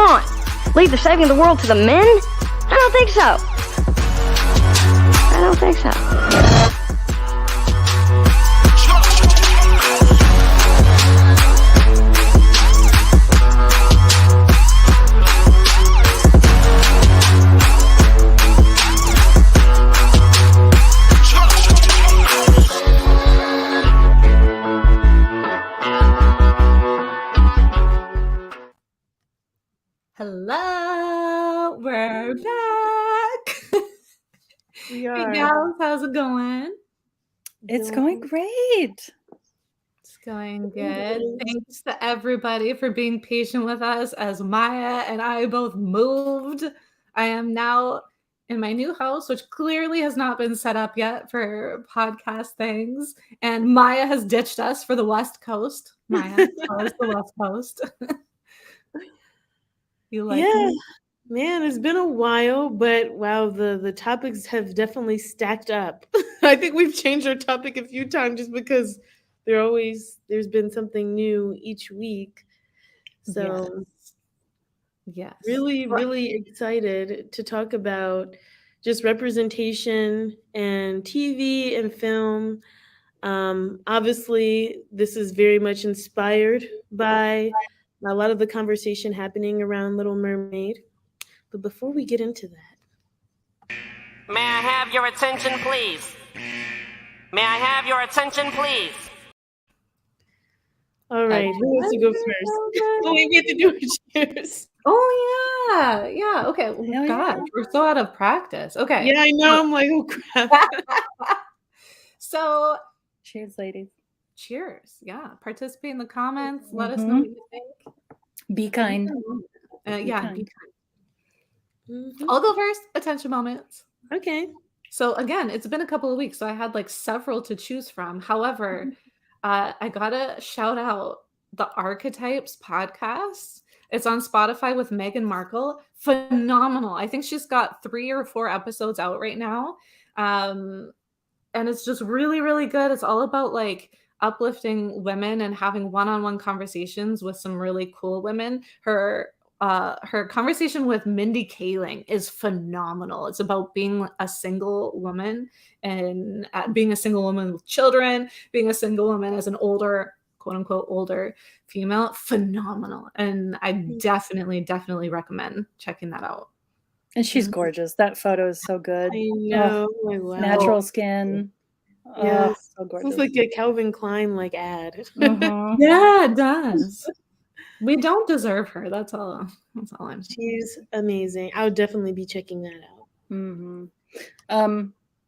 on? Leave the saving the world to the men? I don't think so. I don't think so. Hello, we're back. We are. Hey gals, how's it going? It's going great. It's going good. Thanks to everybody for being patient with us as Maya and I both moved. I am now in my new house, which clearly has not been set up yet for podcast things. And Maya has ditched us for the West Coast. Maya, tell us the West Coast. You like me? Man, it's been a while, but wow, the topics have definitely stacked up. I think we've changed our topic a few times just because there's been something new each week. So yes. Really excited to talk about just representation and TV and film. Obviously, this is very much inspired by a lot of the conversation happening around Little Mermaid. But before we get into that, may I have your attention, please? May I have your attention, please? All right, who wants to go first? Oh, we get to do our cheers. Oh yeah. Okay. Oh, gosh, we're so out of practice. Okay. Yeah, I know. I'm like, oh crap. So, cheers, ladies. Cheers. Yeah. Participate in the comments. Let us know what you think. Be kind. Be kind. I'll go first. Attention moments. Okay. So again, it's been a couple of weeks, so I had like several to choose from. However, I gotta shout out the Archetypes podcast. It's on Spotify with Meghan Markle. Phenomenal. I think she's got 3 or 4 episodes out right now. And it's just really, really good. It's all about like uplifting women and having one-on-one conversations with some really cool women. Her conversation with Mindy Kaling is phenomenal. It's about being a single woman and being a single woman with children, being a single woman as an older, quote unquote, older female. Phenomenal. And I definitely recommend checking that out. And she's gorgeous. That photo is so good. I know. Wow. Natural skin. Yeah, so gorgeous. It's like a Calvin Klein like ad. Yeah, it does. We don't deserve her. That's all I'm saying. She's amazing. I would definitely be checking that out.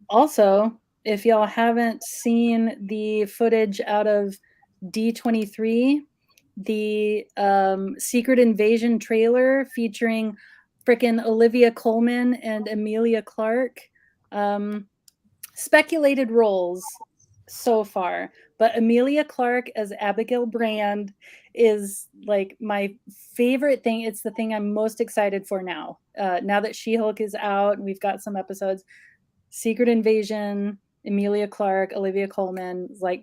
Also, if y'all haven't seen the footage out of D23, the Secret Invasion trailer featuring frickin' Olivia Colman and Emilia Clarke, speculated roles so far, but Emilia Clarke as Abigail Brand is like my favorite thing. It's the thing I'm most excited for now. Now that She-Hulk is out and we've got some episodes, Secret Invasion, Emilia Clarke, Olivia Colman is like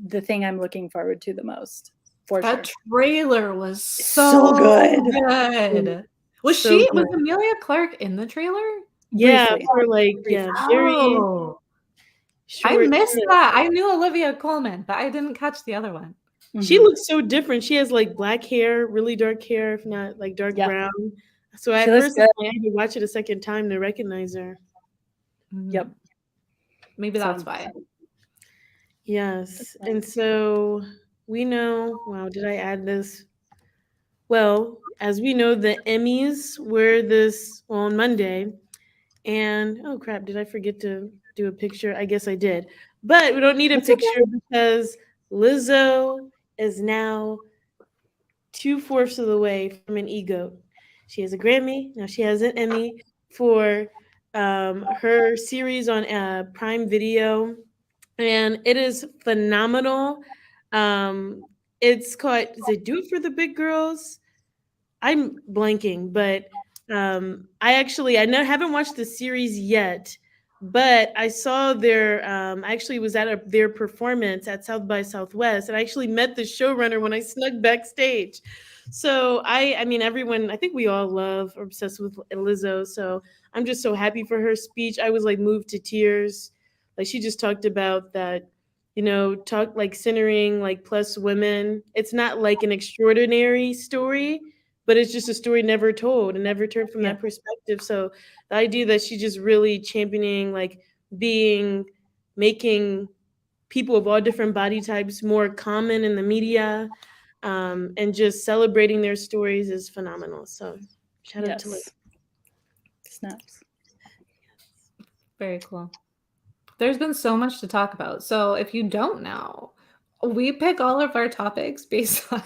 the thing I'm looking forward to the most. That trailer was so good. Was Emilia Clarke in the trailer? Yeah, Briefly. for like very short. I missed that. I knew Olivia Colman, but I didn't catch the other one. She looks so different. She has like black hair, really dark hair, if not like dark brown. So at first I had to watch it a second time to recognize her. Yep. Maybe that's why. Yes. And so we know, wow, did I add this? Well, as we know, the Emmys were on Monday. And oh crap, did I forget to do a picture? I guess I did. But we don't need a picture because Lizzo is now 2/4 of the way from an EGOT. She has a Grammy. Now she has an Emmy for her series on Prime Video. And it is phenomenal. It's called, is it Do It For The Big Girls? I'm blanking, but I haven't watched the series yet, but I saw I actually was at their performance at South by Southwest, and I actually met the showrunner when I snuck backstage. So I mean, everyone, I think we all love or obsessed with Lizzo. So I'm just so happy for her speech. I was like moved to tears. Like she just talked about that, talk like centering like plus women. It's not like an extraordinary story, but it's just a story never told and never told from Yeah. that perspective. So the idea that she just really championing like making people of all different body types more common in the media, and just celebrating their stories is phenomenal. So shout out to Liz. Yes. Snaps. Very cool. There's been so much to talk about. So if you don't know, we pick all of our topics based on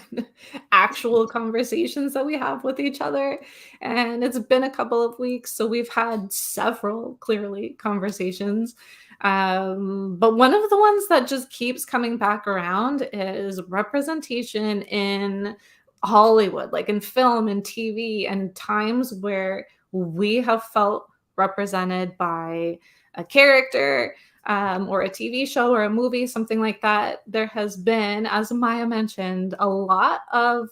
actual conversations that we have with each other. And it's been a couple of weeks, so we've had several, clearly, conversations. But one of the ones that just keeps coming back around is representation in Hollywood, like in film and TV, and times where we have felt represented by a character, or a TV show or a movie, something like that. There has been, as Maya mentioned, a lot of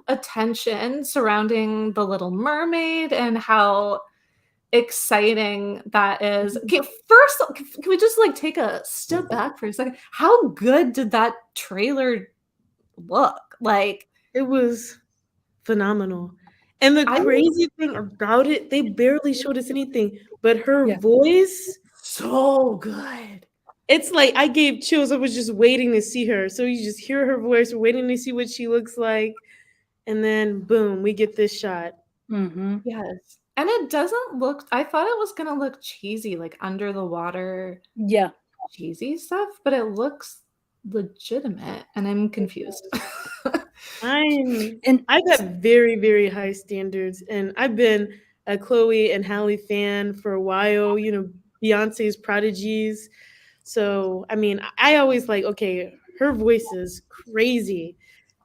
attention surrounding the Little Mermaid and how exciting that is. Okay, first, can we just like take a step back for a second? How good did that trailer look? Like, It was phenomenal. And the I crazy thing about it, they barely showed us anything, but her Yeah. voice, so good. it's like I gave chills. I was just waiting to see her. So you just hear her voice, we're waiting to see what she looks like. And then boom, we get this shot. Mm-hmm. Yes. And it doesn't look, I thought it was going to look cheesy, like under the water Yeah. cheesy stuff, but it looks legitimate and I'm confused. And I've got very, very high standards, and I've been a Chloe and Halle fan for a while, Beyonce's prodigies. So, I mean, I always like, okay, her voice is crazy,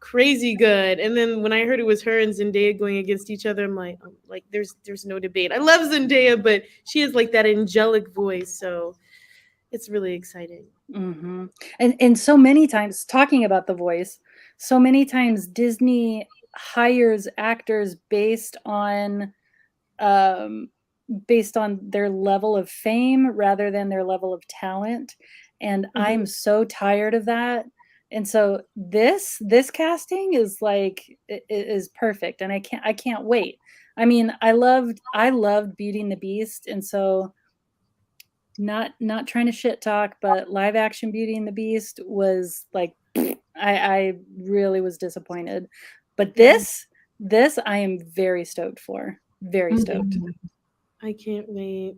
crazy good. And then when I heard it was her and Zendaya going against each other, I'm like, there's no debate. I love Zendaya, but she has like that angelic voice, so it's really exciting. mm-hmm. And so many times, talking about the voice, so many times Disney hires actors based on their level of fame rather than their level of talent, and I'm so tired of that. And so this casting is like is perfect, and I can't wait. I mean, I loved Beauty and the Beast, and so not trying to shit talk, but live action Beauty and the Beast was like I really was disappointed. But this I am very stoked for. Very stoked. I can't wait.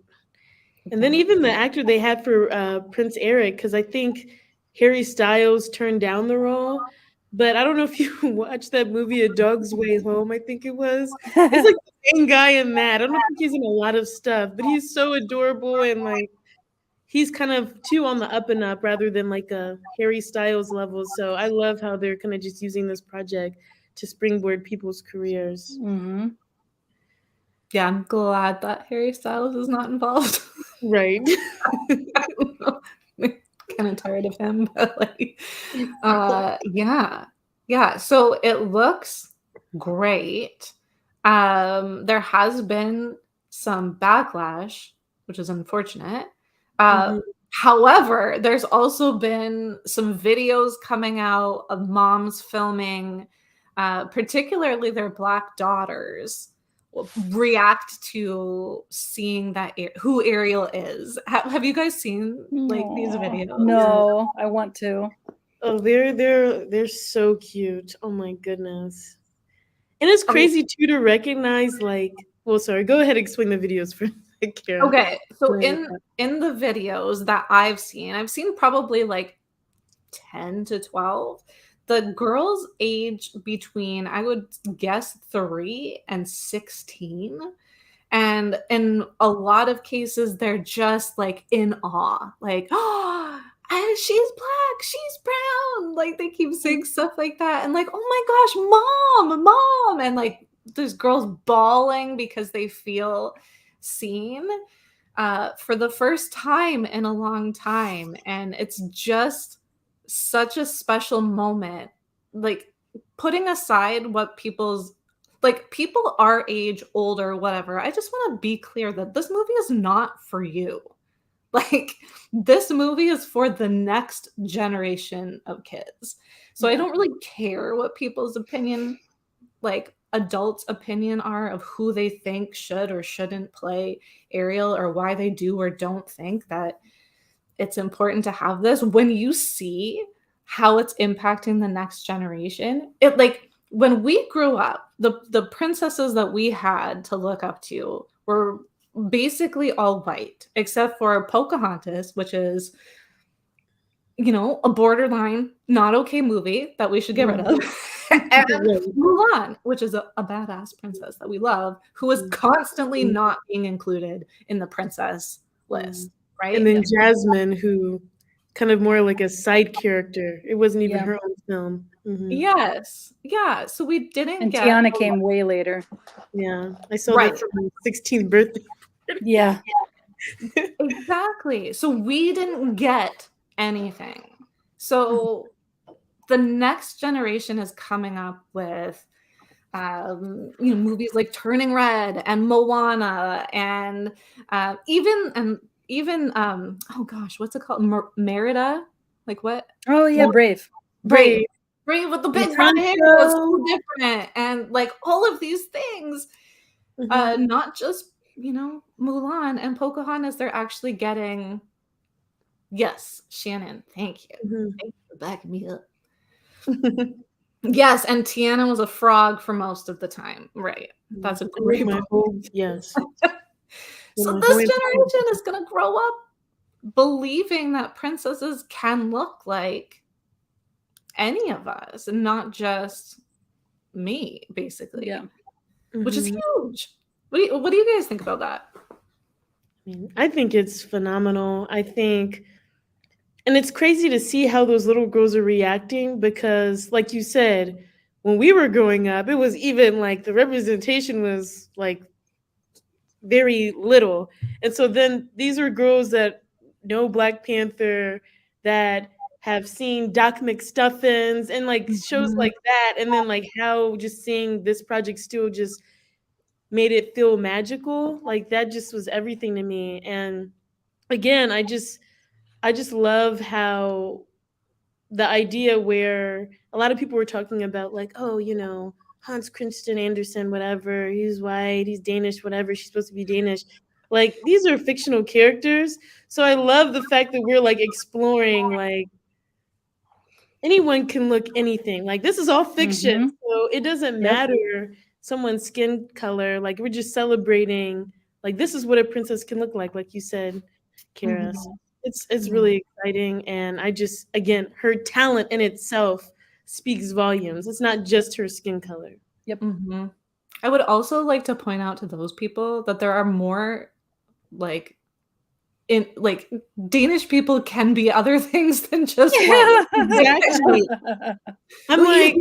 And then even the actor they had for Prince Eric, because I think Harry Styles turned down the role. But I don't know if you watched that movie, A Dog's Way Home, I think it was. It's like the same guy in that. I don't think he's in a lot of stuff, but he's so adorable, and like he's kind of too on the up and up rather than like a Harry Styles level. So I love how they're kind of just using this project to springboard people's careers. Mm-hmm. Yeah, I'm glad that Harry Styles is not involved. Right. I don't know. Kind of tired of him, but like, yeah. So it looks great. There has been some backlash, which is unfortunate. However, there's also been some videos coming out of moms filming, particularly their Black daughters, react to seeing that who Ariel is. Have you guys seen like these videos? No, I want to. Oh, they're so cute. Oh my goodness. And it's crazy too to recognize well, sorry, go ahead and explain the videos for Kara. Okay, so in the videos that I've seen probably like 10 to 12. The girls age between, I would guess, 3 and 16. And in a lot of cases, they're just like in awe, like, oh, and she's black, she's brown. Like they keep saying stuff like that. And like, oh my gosh, mom. And like there's girls bawling because they feel seen for the first time in a long time. And it's just such a special moment. Like putting aside what people's like people our age, older, whatever, I just want to be clear that this movie is not for you. Like this movie is for the next generation of kids. So I don't really care what people's opinion, like adults' opinion are of who they think should or shouldn't play Ariel or why they do or don't think that it's important to have this. When you see how it's impacting the next generation, it like when we grew up, the princesses that we had to look up to were basically all white, except for Pocahontas, which is, you know, a borderline not okay movie that we should get rid of. And Mulan, which is a badass princess that we love, who is constantly not being included in the princess list, right? And then Jasmine, who kind of more like a side character. It wasn't even her own film. Yes. Yeah. So we didn't And get Tiana came way later. Yeah. I saw that for my 16th birthday. Yeah. Exactly. So we didn't get anything. So the next generation is coming up with you know, movies like Turning Red and Moana and even oh gosh, what's it called? Merida? Like what? Oh yeah, Brave. Brave with the big red hair was so different, and like all of these things, not just, you know, Mulan and Pocahontas, they're actually getting. Yes, Shannon, thank you. Thank you for backing me up. Yes, and Tiana was a frog for most of the time. Right. That's a great point. Yes. So this generation is going to grow up believing that princesses can look like any of us and not just me, basically. Yeah. Which is huge. What do you guys think about that? I think it's phenomenal. I think, and it's crazy to see how those little girls are reacting because, like you said, when we were growing up, it was even like the representation was like very little. And so then these are girls that know Black Panther, that have seen Doc McStuffins and like shows like that. And then like how just seeing this project still just made it feel magical. Like that just was everything to me. And again, I just love how the idea where a lot of people were talking about like, oh, you know, Hans Christian Andersen, whatever, he's white, he's Danish, whatever, she's supposed to be Danish. Like these are fictional characters. So I love the fact that we're like exploring like anyone can look anything. Like this is all fiction. So it doesn't matter someone's skin color. Like we're just celebrating like this is what a princess can look like you said, Kara. So it's really exciting. And I just, again, her talent in itself speaks volumes. It's not just her skin color. Yep. I would also like to point out to those people that there are more like Danish people can be other things than just white. Exactly. I'm like,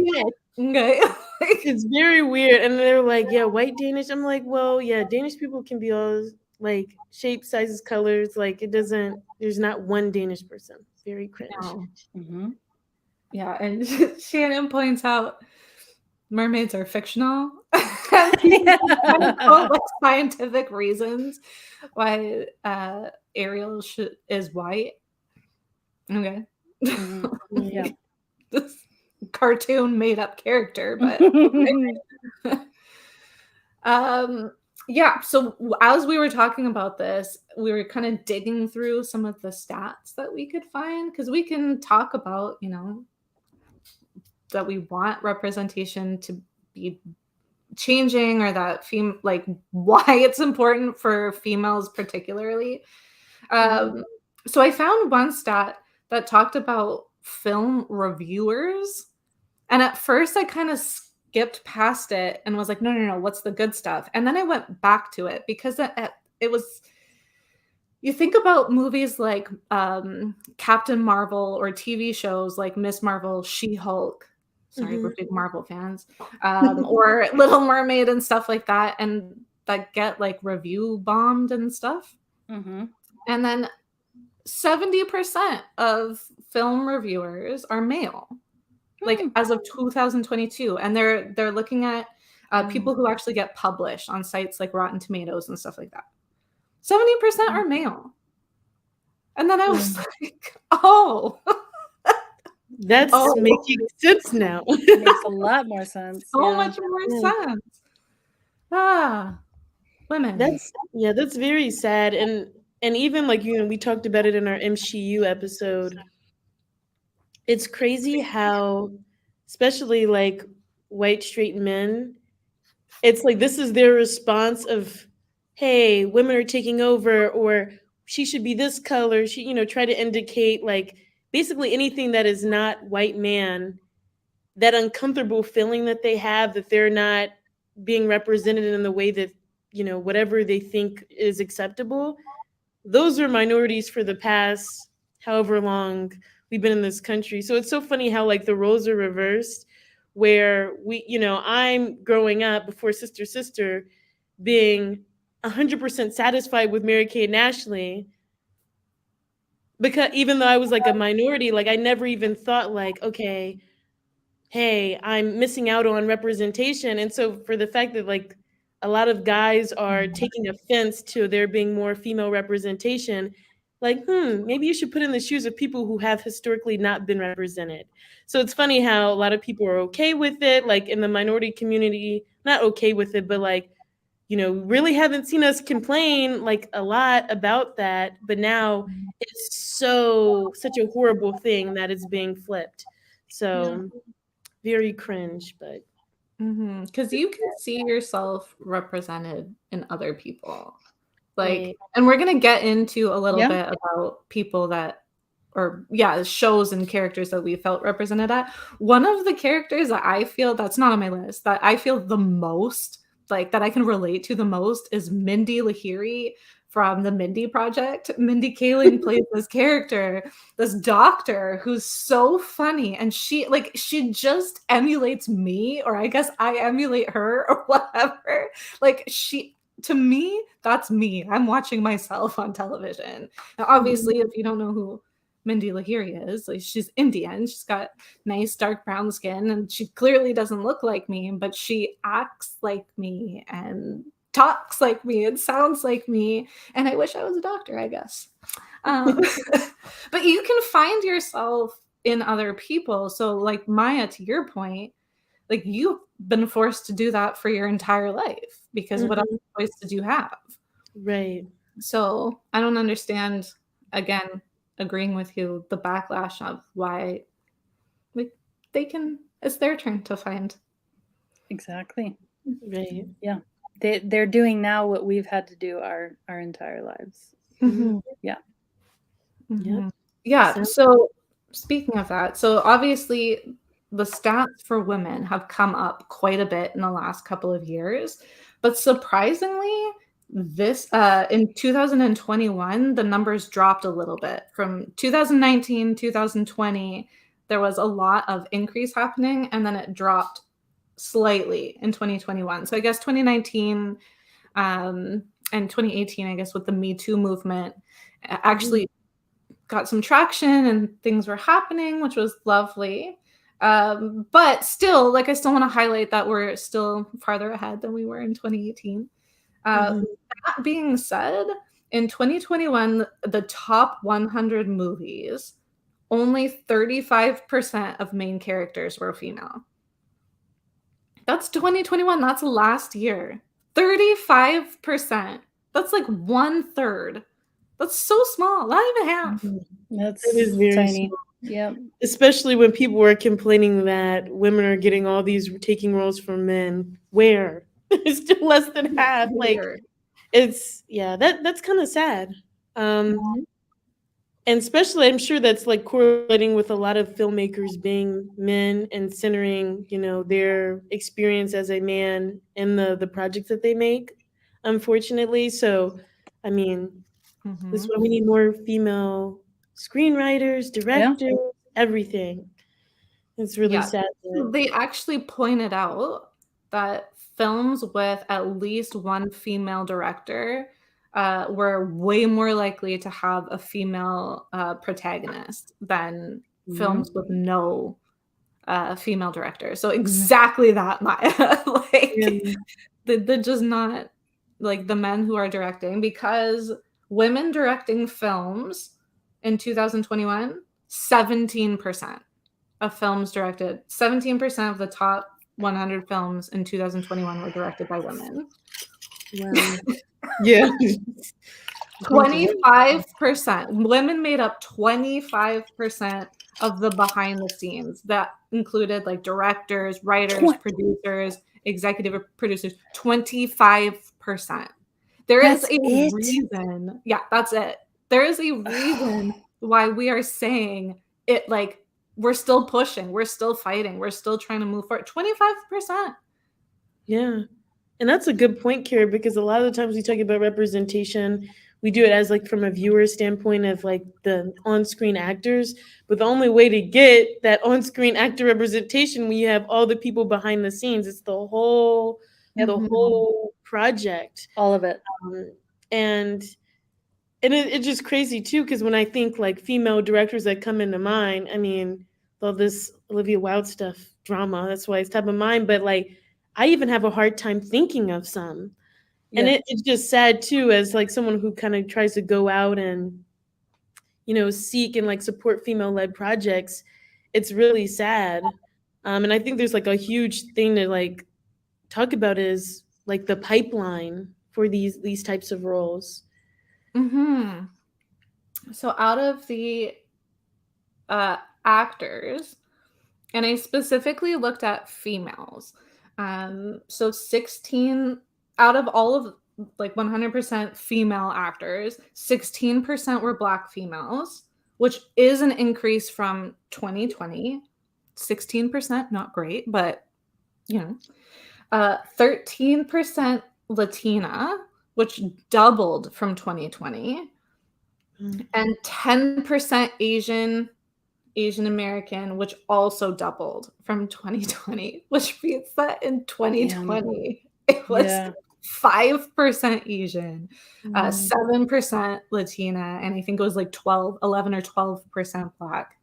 okay. it's very weird. And they're like, yeah, white Danish. I'm like, well, yeah, Danish people can be all like shapes, sizes, colors. Like it doesn't, there's not one Danish person. Very cringe. No. Yeah, and Shannon points out mermaids are fictional. Like scientific reasons why Ariel is white. Okay. Yeah. This cartoon made up character, but yeah, so as we were talking about this, we were kind of digging through some of the stats that we could find because we can talk about, you know, that we want representation to be changing or that like why it's important for females particularly. So I found one stat that talked about film reviewers, and at first I kind of skipped past it and was like, no, what's the good stuff? And then I went back to it because it was, you think about movies like Captain Marvel or TV shows like Miss Marvel, She-Hulk. Sorry, we're big Marvel fans. Or Little Mermaid and stuff like that, and that get like review bombed and stuff. And then 70% of film reviewers are male. like as of 2022, and they're looking at people who actually get published on sites like Rotten Tomatoes and stuff like that. 70% are male. And then I was like, oh, That's making sense now. It makes a lot more sense. so much more sense. Women. That's very sad. And even like, we talked about it in our MCU episode. It's crazy how, especially like white straight men, it's like this is their response of, hey, women are taking over, or she should be this color. She, try to indicate like basically anything that is not white man, that uncomfortable feeling that they have that they're not being represented in the way that, whatever they think is acceptable. Those are minorities for the past however long we've been in this country. So it's so funny how like the roles are reversed, where I'm growing up before Sister being 100% satisfied with Mary-Kate and Ashley, because even though I was like a minority, like I never even thought like, okay, hey, I'm missing out on representation. And so for the fact that like a lot of guys are taking offense to there being more female representation, like, maybe you should put in the shoes of people who have historically not been represented. So it's funny how a lot of people are okay with it, like in the minority community, not okay with it, but like, really haven't seen us complain like a lot about that. But now it's such a horrible thing that it's being flipped. So very cringe, but. Because you can see yourself represented in other people. Like, and we're going to get into a little bit about people that, or shows and characters that we felt represented at. One of the characters that I feel, that's not on my list, that I feel the most, like that I can relate to the most, is Mindy Lahiri from the Mindy Project. Mindy Kaling plays this character, this doctor who's so funny, and she just emulates me, or I guess I emulate her, or whatever. Like to me, that's me. I'm watching myself on television. Now, obviously, if you don't know who Mindy Lahiri is, like, she's Indian. She's got nice dark brown skin, and she clearly doesn't look like me, but she acts like me and talks like me and sounds like me. And I wish I was a doctor, I guess. But you can find yourself in other people. So like Maya, to your point, like you've been forced to do that for your entire life, because what other choice did you have? Right. So I don't understand, again, agreeing with you, the backlash of why like it's their turn to find. Exactly. Right. Yeah. They're doing now what we've had to do our entire lives. Yeah. Yeah. So speaking of that, so obviously the stats for women have come up quite a bit in the last couple of years, but surprisingly, this in 2021 the numbers dropped a little bit. From 2019, 2020, there was a lot of increase happening, and then it dropped slightly in 2021. So I guess 2019 and 2018, I guess, with the Me Too movement, actually got some traction and things were happening, which was lovely. But still, like, I still want to highlight that we're still farther ahead than we were in 2018. That being said, in 2021, the top 100 movies, only 35% of main characters were female. That's 2021. That's last year. 35%. That's like 1/3. That's so small. Not even half. That's It is very tiny. small. Yeah. Especially when people were complaining that women are getting all these taking roles from men. Where? It's still less than half. Like, it's that's kind of sad. And especially, I'm sure that's like correlating with a lot of filmmakers being men and centering, their experience as a man in the projects that they make, unfortunately. So, I mean, this is why we need more female screenwriters, directors, everything. It's really sad. They actually pointed out that films with at least one female director were way more likely to have a female protagonist than films with no female directors. So exactly that, Maya. Like, Yeah. the just not like the men who are directing, because women directing films in 2021, 17% of films directed, 17% of the top 100 films in 2021 were directed by women. Wow. Yeah. 25%. Women made up 25% of the behind the scenes. That included like directors, writers, producers, executive producers. 25%. There is That's a it? reason. Yeah, that's it. There is a reason why we are saying it, like, we're still pushing, we're still fighting, we're still trying to move forward. 25%. Yeah. And that's a good point, Kara, because a lot of the times we talk about representation, we do it as like from a viewer standpoint of like the on-screen actors. But the only way to get that on-screen actor representation when you have all the people behind the scenes, it's the whole project. All of it. And it's just crazy too, because when I think like female directors that come into mind, I mean, all this Olivia Wilde stuff, drama, that's why it's top of mind. But like, I even have a hard time thinking of some. And Yeah. it's just sad too, as like someone who kind of tries to go out and, you know, seek and like support female-led projects. It's really sad. And I think there's like a huge thing to like talk about is like the pipeline for these types of roles. Mm-hmm. So out of the actors, and I specifically looked at females. So 16 out of all of like 100% female actors, 16% were Black females, which is an increase from 2020. 16%, not great, but you know. 13% Latina, which doubled from 2020, and 10% Asian American, which also doubled from 2020, which means that in 2020 it was 5% Asian, 7% Latina, and I think it was like 11 or 12% Black.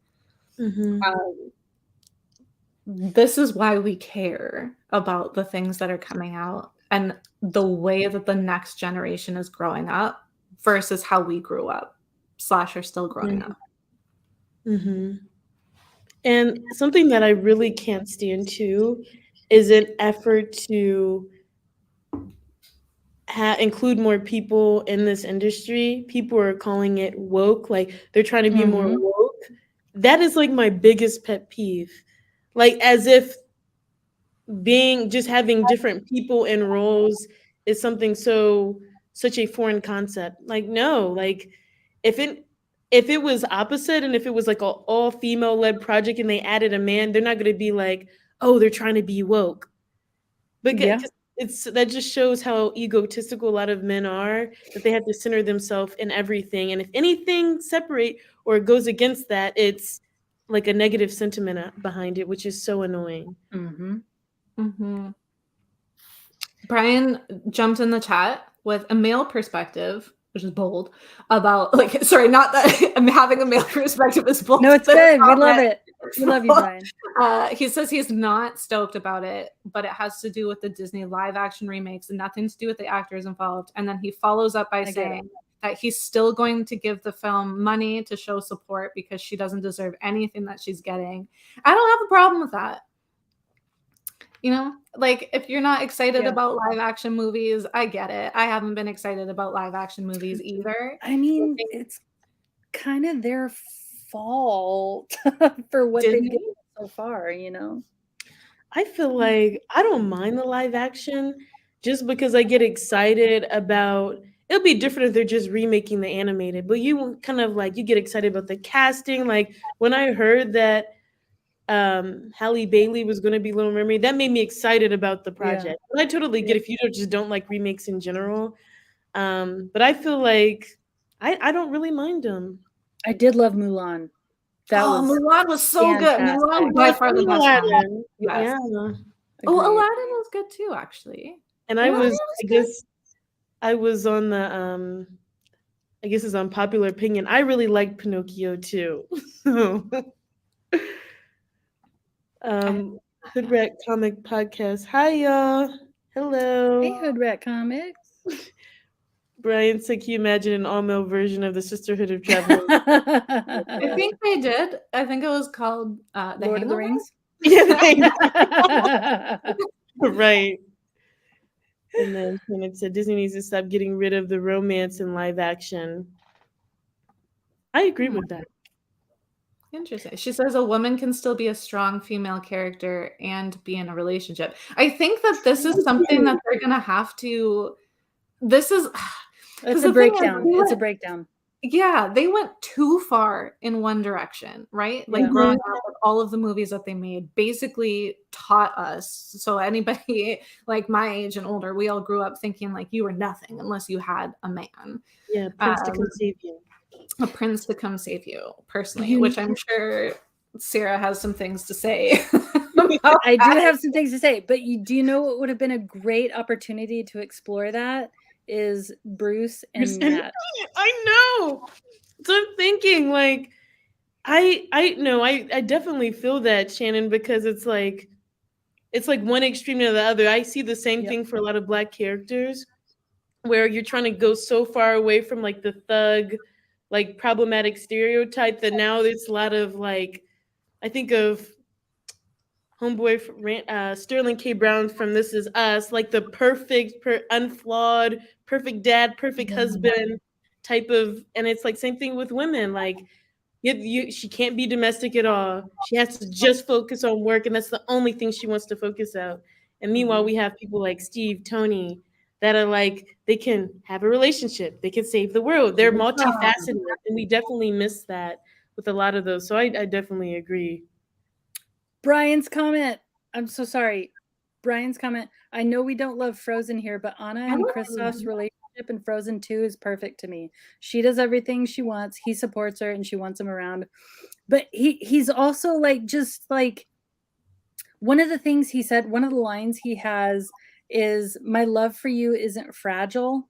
This is why we care about the things that are coming out and the way that the next generation is growing up versus how we grew up / are still growing up. And something that I really can't stand too is an effort to include more people in this industry. People are calling it woke, like they're trying to be more woke. That is like my biggest pet peeve. Like as if just having different people in roles is something such a foreign concept. Like no, like if it was opposite, and if it was like an all female led project and they added a man, they're not going to be like, oh, they're trying to be woke. Because that just shows how egotistical a lot of men are, that they have to center themselves in everything. And if anything separate or goes against that, it's like a negative sentiment behind it, which is so annoying. Brian jumped in the chat with a male perspective, which is bold, about like, sorry, not that I'm having a male perspective is bold. No, it's good. We love it. We love you, Brian. He says he's not stoked about it, but it has to do with the Disney live action remakes and nothing to do with the actors involved. And then he follows up by saying that he's still going to give the film money to show support because she doesn't deserve anything that she's getting. I don't have a problem with that. You know, like if you're not excited about live action movies, I get it. I haven't been excited about live action movies either. I mean, it's kind of their fault for what they've given so far, you know? I feel like I don't mind the live action just because I get excited about, it'll be different if they're just remaking the animated, but you kind of like, you get excited about the casting. Like when I heard that Halle Bailey was going to be Little Mermaid, that made me excited about the project. But I totally get if you just don't like remakes in general. But I feel like I don't really mind them. I did love Mulan. Mulan was so good. Mulan was by far the best one. Yeah. Oh, Aladdin was good too, actually. And I was on the I guess it's unpopular opinion. I really liked Pinocchio too. Hoodrat Comic Podcast. Hi, y'all. Hello. Hey, Hoodrat Comics. Brian said, can you imagine an all-male version of the Sisterhood of Travelers? I think they did. I think it was called The Lord of the Hangover? Rings. Yeah, right. And then Shannon said, Disney needs to stop getting rid of the romance in live action. I agree with that. Interesting. She says a woman can still be a strong female character and be in a relationship. I think that this is something that they're going to have to. This is. It's a breakdown. It's a breakdown. Yeah, they went too far in one direction, right? Like growing up with all of the movies that they made basically taught us. So anybody like my age and older, we all grew up thinking like you were nothing unless you had a man. Yeah, Prince to come save you. A prince to come save you, personally, which I'm sure Sarah has some things to say. I do have some things to say, but do you know what would have been a great opportunity to explore that? Is Bruce and Matt. I know. So I'm thinking, like, I definitely feel that, Shannon, because it's like one extreme to the other. I see the same thing for a lot of Black characters, where you're trying to go so far away from like the thug, like problematic stereotype that now there's a lot of like, I think of homeboy Sterling K. Brown from This Is Us, like the perfect, unflawed, perfect dad, perfect husband type of, and it's like same thing with women. Like, she can't be domestic at all. She has to just focus on work, and that's the only thing she wants to focus on. And meanwhile, we have people like Steve, Tony, that are like, they can have a relationship, they can save the world. They're multifaceted, and we definitely miss that with a lot of those. So I definitely agree. Brian's comment. I'm so sorry. Brian's comment. I know we don't love Frozen here, but Anna and Kristoff's relationship in Frozen 2 is perfect to me. She does everything she wants. He supports her and she wants him around. But he's also like, just like, one of the things he said, one of the lines he has is, my love for you isn't fragile.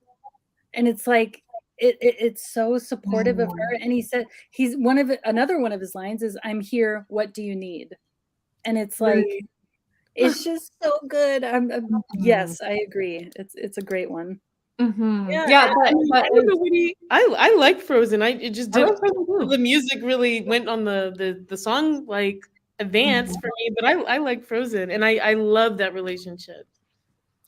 And it's like, it's so supportive of her. And he said, another one of his lines is, I'm here, what do you need? And it's like, it's just so good. Yes, I agree. It's a great one. Yeah, I like Frozen. It just did. The music really went on the song like advance for me, but I like Frozen, and I love that relationship.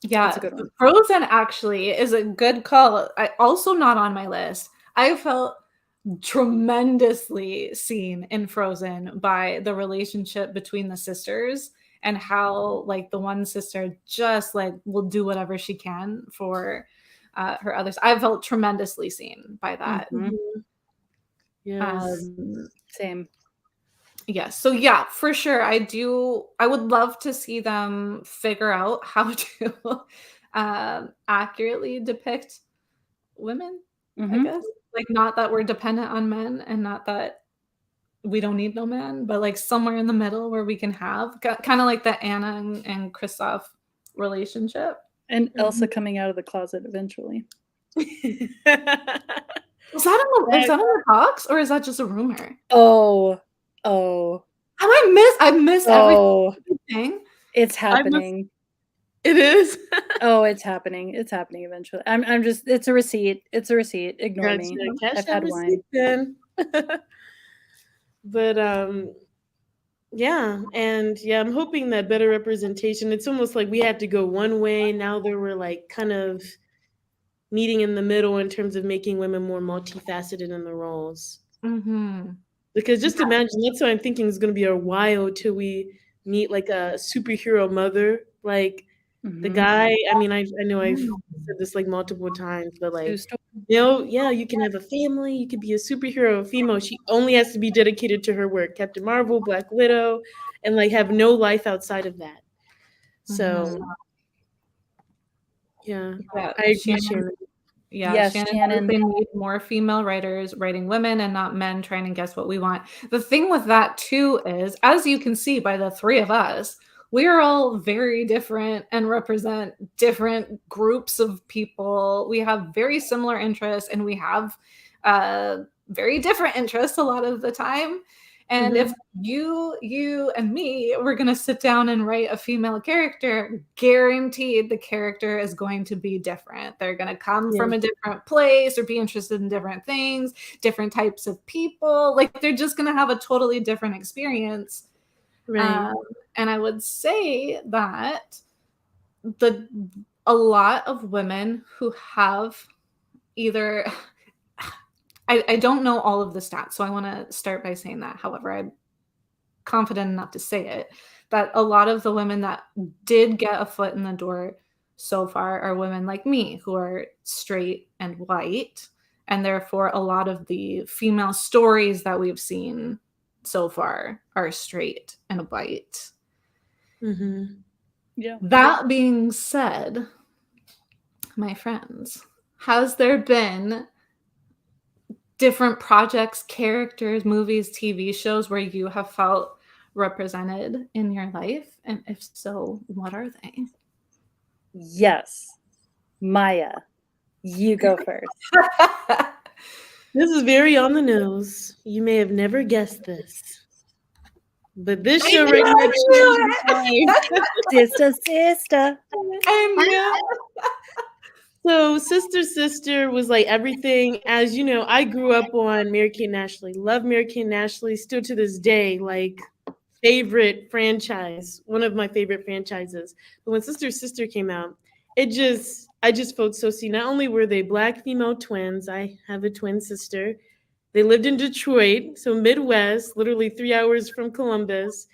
Yeah, Frozen actually is a good call. I also not on my list. I felt tremendously seen in Frozen by the relationship between the sisters and how like the one sister just like will do whatever she can for her others. I felt tremendously seen by that. Yes. Same. Yes. So yeah, for sure. I would love to see them figure out how to accurately depict women, I guess. Like, not that we're dependent on men and not that we don't need no man, but like somewhere in the middle where we can have kind of like the Anna and Kristoff relationship. And Elsa coming out of the closet eventually. Is that in the talks, or is that just a rumor? Oh. I missed everything. It's happening. It is. Oh, it's happening. It's happening eventually. I'm just, it's a receipt. It's a receipt. Ignore me. I've had wine. But I'm hoping that better representation. It's almost like we had to go one way. Now that we're like kind of meeting in the middle in terms of making women more multifaceted in the roles. Because just imagine, that's what I'm thinking is going to be a while till we meet like a superhero mother, like the guy. I mean, I know I've said this like multiple times, but like, you can have a family, you could be a superhero female. She only has to be dedicated to her work. Captain Marvel, Black Widow, and like have no life outside of that. So, I agree, Shannon. Yes, Shannon. They need more female writers writing women and not men trying to guess what we want. The thing with that too is, as you can see by the three of us, we are all very different and represent different groups of people. We have very similar interests and we have very different interests a lot of the time. And if you and me were going to sit down and write a female character, guaranteed the character is going to be different. They're going to come from a different place or be interested in different things, different types of people. Like they're just going to have a totally different experience. Right. And I would say that a lot of women who have either I don't know all of the stats, so I want to start by saying that. However, I'm confident enough to say it, that a lot of the women that did get a foot in the door so far are women like me who are straight and white. And therefore, a lot of the female stories that we've seen so far are straight and white. Yeah. That being said, my friends, has there been different projects, characters, movies, TV shows where you have felt represented in your life? And if so, what are they? Yes. Maya, you go first. This is very on the nose. You may have never guessed this. But this show right here Sister. I knew. So Sister was like everything. As you know, I grew up on Mary-Kate and Ashley. Love Mary-Kate and Ashley still to this day, like favorite franchise, one of my favorite franchises. But when Sister came out, I just felt so seen. Not only were they Black female twins, I have a twin sister. They lived in Detroit, so Midwest, literally 3 hours from Columbus.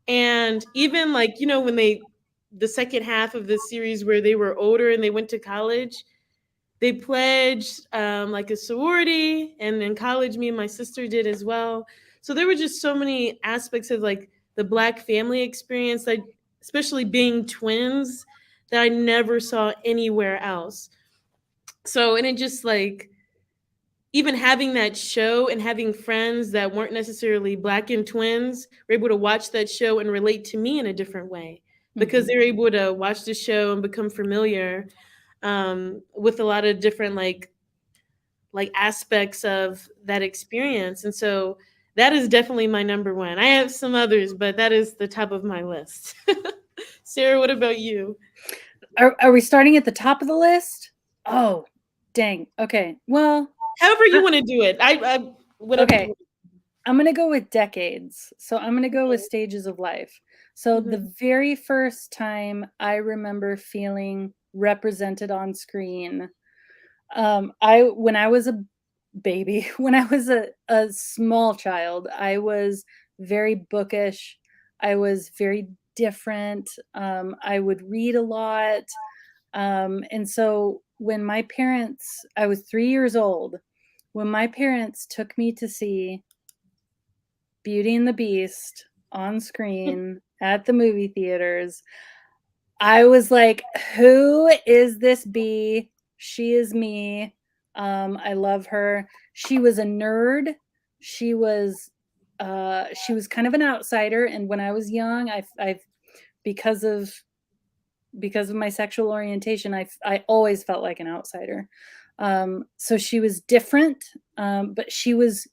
And even like, when the second half of the series where they were older and they went to college, they pledged like a sorority, and in college me and my sister did as well. So there were just so many aspects of like the Black family experience, like especially being twins, that I never saw anywhere else. So, and it just like, even having that show and having friends that weren't necessarily Black and twins were able to watch that show and relate to me in a different way, because they're able to watch the show and become familiar with a lot of different like aspects of that experience. And so that is definitely my number one. I have some others, but that is the top of my list. Sarah, what about you? Are we starting at the top of the list? Oh, dang. Okay. Well, however you want to do it. Okay. I'm going to go with decades. So I'm going to go with stages of life. So the very first time I remember feeling represented on screen, when I was a baby, when I was a small child, I was very bookish. I was very different. I would read a lot. And so when my parents, I was 3 years old, when my parents took me to see Beauty and the Beast on screen at the movie theaters, I was like, who is this bee? She is me. I love her. She was a nerd. She was kind of an outsider. And when I was young, I've because of my sexual orientation, I always felt like an outsider. So she was different, but she was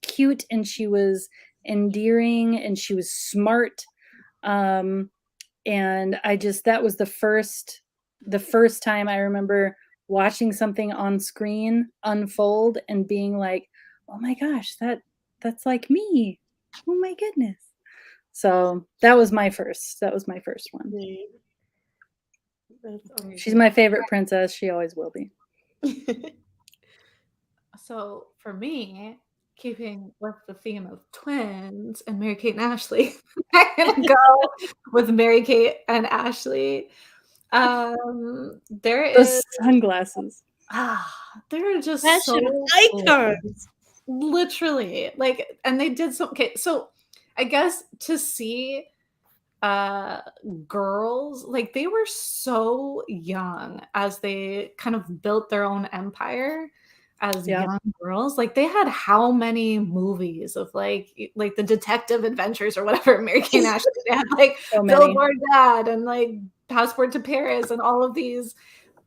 cute, and she was endearing, and she was smart. And that was the first time I remember watching something on screen unfold and being like, oh my gosh, that's like me. Oh my goodness. So that was my first one. She's my favorite princess. She always will be. So for me, keeping with the theme of twins and Mary-Kate and Ashley, I'm gonna go with Mary-Kate and Ashley. Those sunglasses. They're just fashion so icons. Literally, like, and they did so. Okay, so I guess to see girls, like, they were so young as they kind of built their own empire as young girls. Like, they had how many movies of like the Detective Adventures or whatever, Mary-Kate and Ashley. They had like So Billboard Dad and like Passport to Paris and all of these,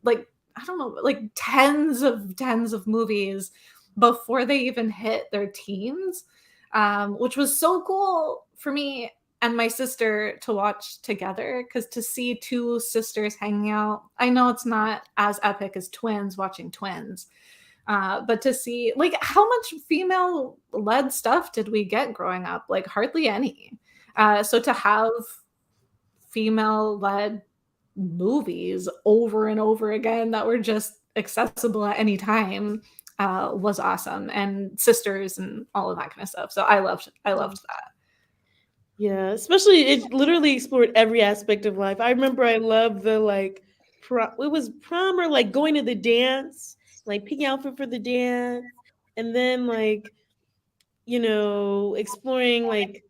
like, I don't know, like tens of movies before they even hit their teens. which was so cool for me and my sister to watch together, because to see two sisters hanging out, I know it's not as epic as twins watching twins, but to see like how much female led stuff did we get growing up? Like hardly any. So to have female led movies over and over again that were just accessible at any time was awesome, and sisters and all of that kind of stuff. So I loved that. Yeah, especially it literally explored every aspect of life. I remember I loved the like it was prom or like going to the dance, like picking outfit for the dance, and then like exploring like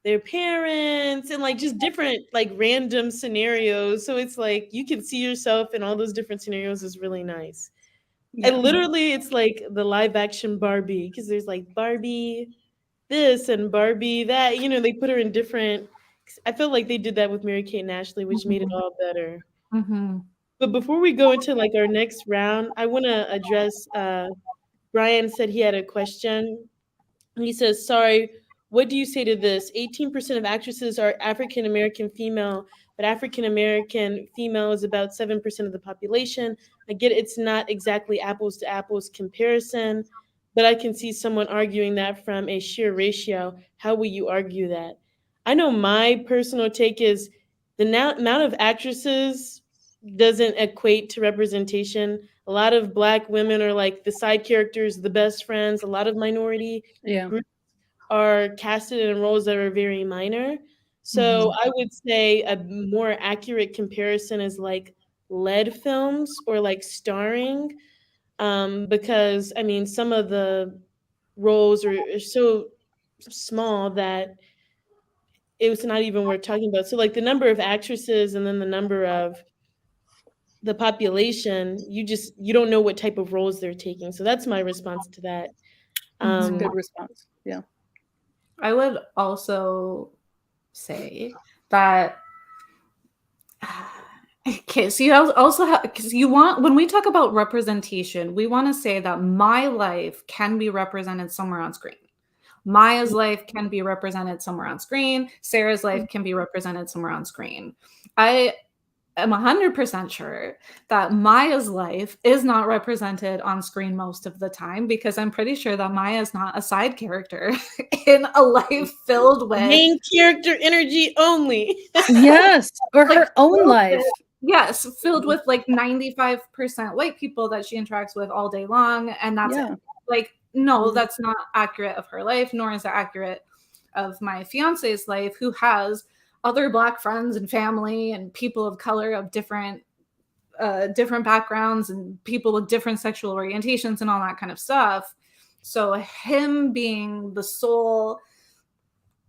their parents and like just different like random scenarios. So it's like you can see yourself in all those different scenarios is really nice. Yeah. And literally it's like the live action Barbie, because there's like Barbie this and Barbie that, they put her in different. I feel like they did that with Mary Kate and Ashley, which made it all better. Mm-hmm. But before we go into like our next round, I want to address Brian said he had a question. He says, sorry, what do you say to this? 18% of actresses are African American female, but African American female is about 7% of the population. I get it's not exactly apples to apples comparison, but I can see someone arguing that from a sheer ratio. How will you argue that? I know my personal take is the amount of actresses doesn't equate to representation. A lot of Black women are like the side characters, the best friends. A lot of minority groups are casted in roles that are very minor. So I would say a more accurate comparison is like lead films or like starring, because I mean some of the roles are so small that it was not even worth talking about. So like the number of actresses and then the number of the population, you don't know what type of roles they're taking. So that's my response to that. That's a good response. Yeah. I would also say that okay, so you also have, because when we talk about representation, we want to say that my life can be represented somewhere on screen. Maya's life can be represented somewhere on screen. Sarah's life can be represented somewhere on screen. I am 100% sure that Maya's life is not represented on screen most of the time, because I'm pretty sure that Maya is not a side character in a life filled with main character energy only. Yes, or her own life. Yes, filled with like 95% white people that she interacts with all day long, and that's it. Like, no, that's not accurate of her life, nor is it accurate of my fiance's life, who has other Black friends and family and people of color of different backgrounds and people with different sexual orientations and all that kind of stuff. So him being the sole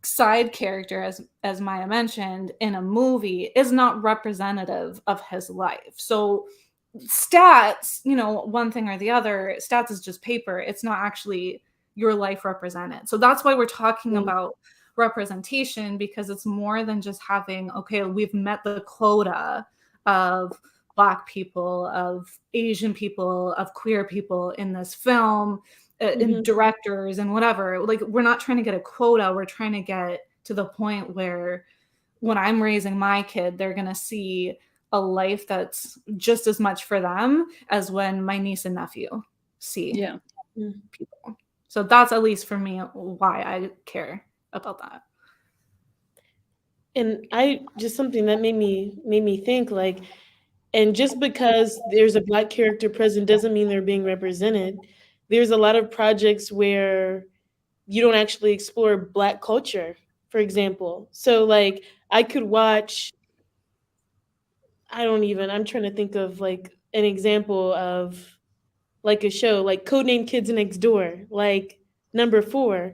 side character, as Maya mentioned, in a movie is not representative of his life. So stats, one thing or the other, stats is just paper. It's not actually your life represented. So that's why we're talking about representation, because it's more than just having, okay, we've met the quota of Black people, of Asian people, of queer people in this film, and directors and whatever. Like, we're not trying to get a quota. We're trying to get to the point where when I'm raising my kid, they're going to see a life that's just as much for them as when my niece and nephew see people. So that's, at least for me, why I care about that. And something that made me think, like, and just because there's a Black character present doesn't mean they're being represented. There's a lot of projects where you don't actually explore Black culture, for example. So like I could watch, I'm trying to think of like an example of like a show like Codename Kids Next Door, like number 4.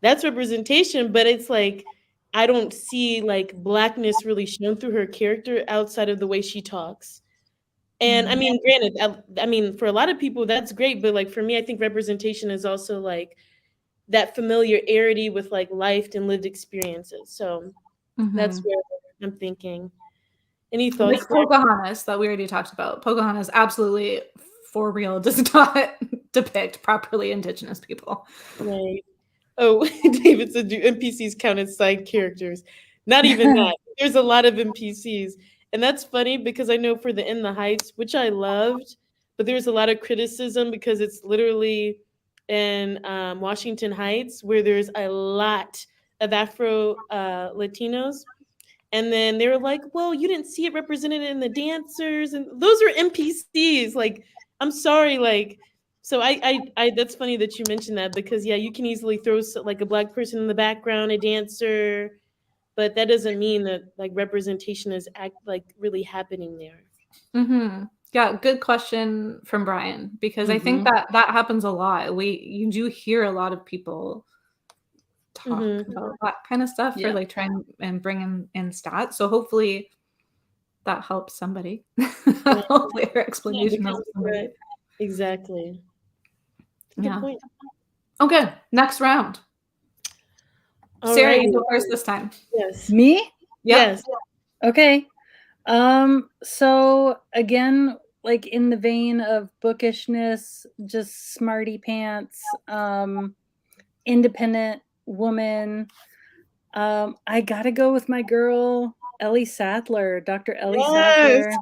That's representation, but it's like I don't see like Blackness really shown through her character outside of the way she talks. And I mean, granted, I mean, for a lot of people that's great, but like for me, I think representation is also like that familiarity with like life and lived experiences. So that's where I'm thinking. Any thoughts? Like Pocahontas that we already talked about. Pocahontas absolutely, for real, does not depict properly Indigenous people. Right. Oh, David said, do NPCs count as side characters? Not even that. There's a lot of NPCs. And that's funny because I know for the In the Heights, which I loved, but there's a lot of criticism because it's literally in Washington Heights where there's a lot of Afro Latinos. And then they were like, well, you didn't see it represented in the dancers. And those are NPCs. Like, I'm sorry. Like, so I that's funny that you mentioned that because, yeah, you can easily throw like a Black person in the background, a dancer, but that doesn't mean that like representation is really happening there. Mm-hmm. Yeah, good question from Brian, because I think that happens a lot. You do hear a lot of people talk about that kind of stuff for like trying and bring in stats. So hopefully that helps somebody. Hopefully our explanation helps somebody. Exactly. Good point. Okay, next round. Sarah, you go first this time. Yes. Me? Yep. Yes. Okay. So again, like in the vein of bookishness, just smarty pants, independent woman. I gotta go with my girl, Ellie Sattler, Dr. Ellie Sattler.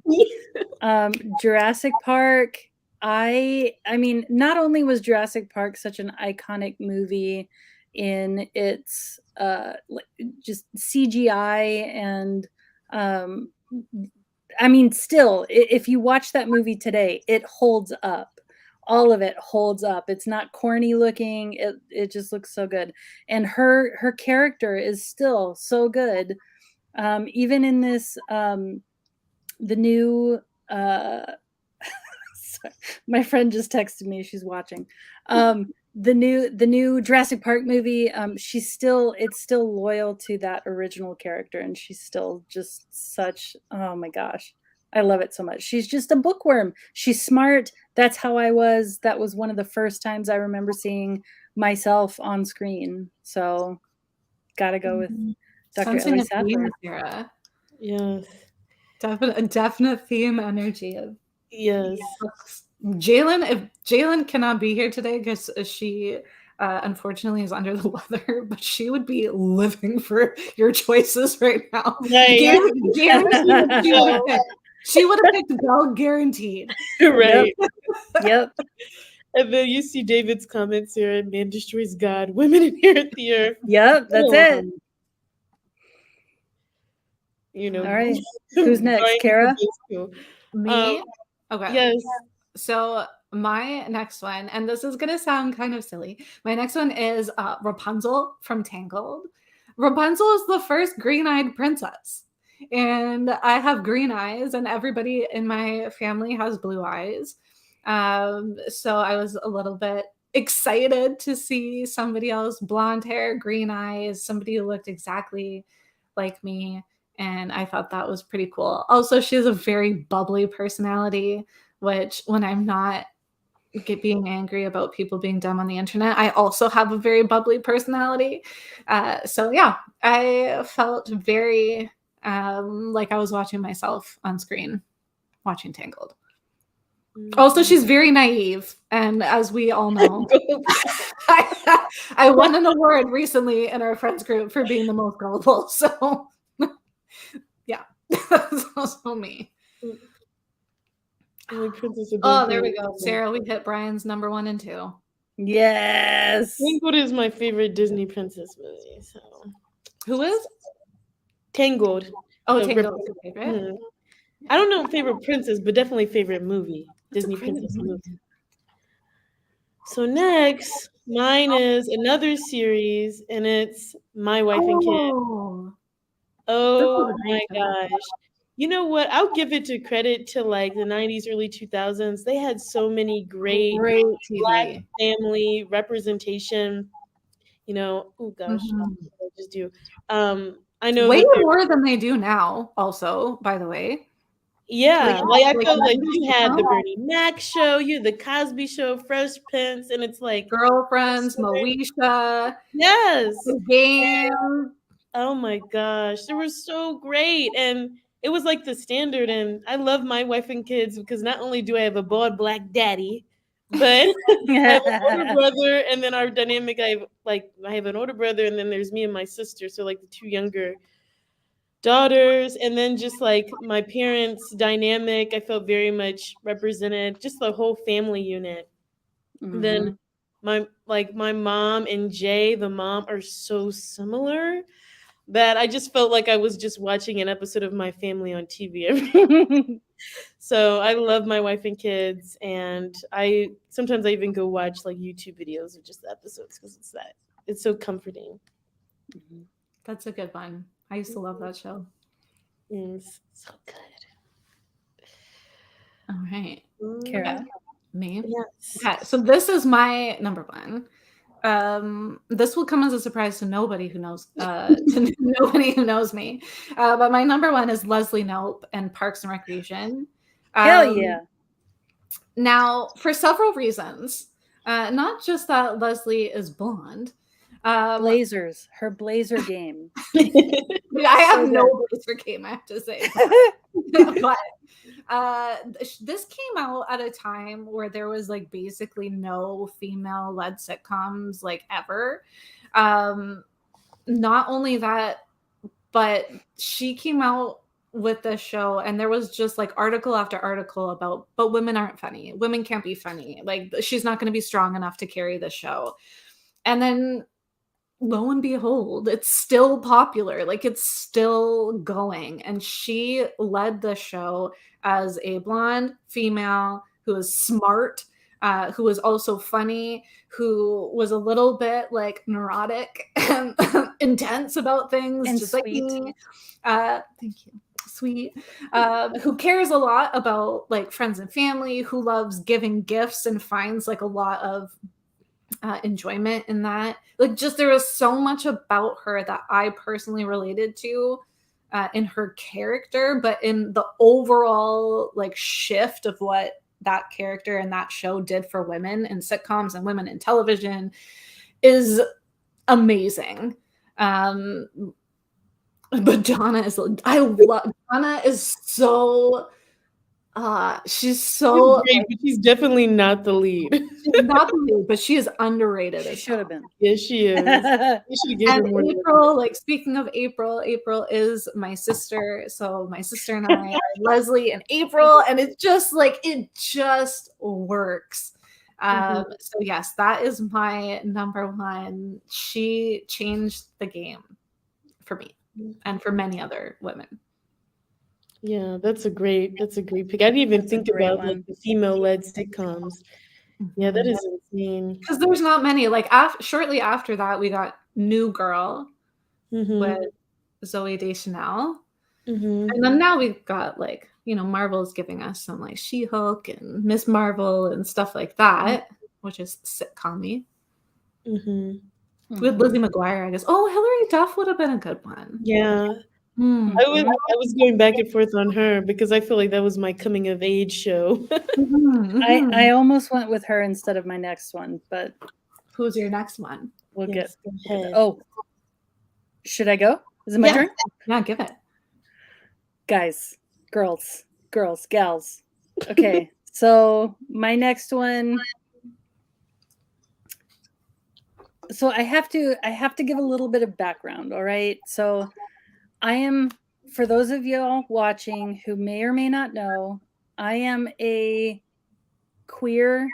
Jurassic Park. I mean, not only was Jurassic Park such an iconic movie in its just CGI and I mean, still, if you watch that movie today, it holds up. All of it holds up. It's not corny looking. It just looks so good. And her character is still so good. Even in this, the new, my friend just texted me. She's watching. The new Jurassic Park movie, it's still loyal to that original character, and she's still just such, oh my gosh, I love it so much. She's just a bookworm. She's smart. That's how I was. That was one of the first times I remember seeing myself on screen. So gotta go with Dr. Ellie Sattler. Yes. Definite theme energy of yes. Jalen, if Jalen cannot be here today because she unfortunately is under the weather, but she would be living for your choices right now. She would have picked Belle guaranteed. Right. Yep. And then you see David's comments here: "Man destroys God, women inherit the earth." Yep, that's it. You know. All right. Who's next, Kara? Me. Okay. Yes. So my next one, and this is gonna sound kind of silly. My next one is Rapunzel from Tangled. Rapunzel is the first green-eyed princess. And I have green eyes, and everybody in my family has blue eyes. So I was a little bit excited to see somebody else, blonde hair, green eyes, somebody who looked exactly like me. And I thought that was pretty cool. Also, she has a very bubbly personality, which when I'm not being angry about people being dumb on the internet, I also have a very bubbly personality. So yeah, I felt very like I was watching myself on screen, watching Tangled. Also, she's very naive, and as we all know, I won an award recently in our friends group for being the most gullible. So, yeah, that's also me. Oh, there we go, Sarah. We hit Brian's number 1 and 2. Yes. Tangled is my favorite Disney princess movie. So, who is Tangled? Oh, Tangled is your favorite. I don't know favorite princess, but definitely favorite movie. Disney princess movie. So next, mine is another series, and it's My Wife and Kids. Oh my gosh. You know what? I'll give it to credit to like the 90s, early 2000s. They had so many great Black family representation. You know, oh gosh, I just do. I know way more than they do now, also, by the way. Yeah, like I feel like you had the Bernie Mac show, you had the Cosby Show, Fresh Prince, and it's like Girlfriends, Moesha. Yes. The Game. Oh my gosh, they were so great, and it was like the standard. And I love My Wife and Kids because not only do I have a bald Black daddy, But I have an older brother, and then our dynamic. I have an older brother, and then there's me and my sister. So like the two younger daughters, and then just like my parents' dynamic, I felt very much represented. Just the whole family unit. Then my mom and Jay, the mom, are so similar that I just felt like I was just watching an episode of My Family on TV. So I love my wife and kids, and I sometimes even go watch like YouTube videos of just the episodes because it's so comforting. That's a good one. I used to love that show. It's so good. All right. Kara. Me? Yes. Okay, so this is my number one. This will come as a surprise to nobody who knows to nobody who knows me. But my number one is Leslie Knope and Parks and Recreation. Hell yeah. Now, for several reasons, not just that Leslie is blonde. Blazers, her blazer game. I have no blazer game, I have to say. But this came out at a time where there was like basically no female-led sitcoms like ever. Not only that, but she came out with this show and there was just like article after article about, but women aren't funny. Women can't be funny. Like she's not going to be strong enough to carry the show. And then lo and behold, it's still popular. Like it's still going. And she led the show as a blonde female who is smart, who was also funny, who was a little bit like neurotic and intense about things, and just sweet. like me. Thank you. Sweet. Who cares a lot about like friends and family, who loves giving gifts and finds like a lot of enjoyment in that. Like just there was so much about her that I personally related to in her character, but in the overall like shift of what that character and that show did for women in sitcoms and women in television is amazing. But Donna is Donna is so she's so great, but she's definitely not the lead. She's not the lead, but she is underrated. She should have been. Yes, she is. You should give her And more. April, like speaking of April is my sister. So my sister and I are Leslie and April, and it's just like it just works. So yes, that is my number one. She changed the game for me and for many other women. Yeah, that's a great pick. I didn't even think about like the female-led sitcoms. Yeah, that is insane. Because there's not many. Like shortly after that, we got New Girl with Zooey Deschanel, and then now we've got like Marvel's giving us some like She-Hulk and Miss Marvel and stuff like that, which is sitcom-y. With Lizzie McGuire, I guess. Oh, Hilary Duff would have been a good one. Yeah. I was going back and forth on her because I feel like that was my coming of age show. I almost went with her instead of my next one, but who's your next one? We'll Yes, get. go ahead. Oh, should I go? Is it my turn? Yeah, give it. Guys, girls, gals. Okay, so my next one. So I have to give a little bit of background. All right, so. I am, for those of y'all watching who may or may not know, I am a queer,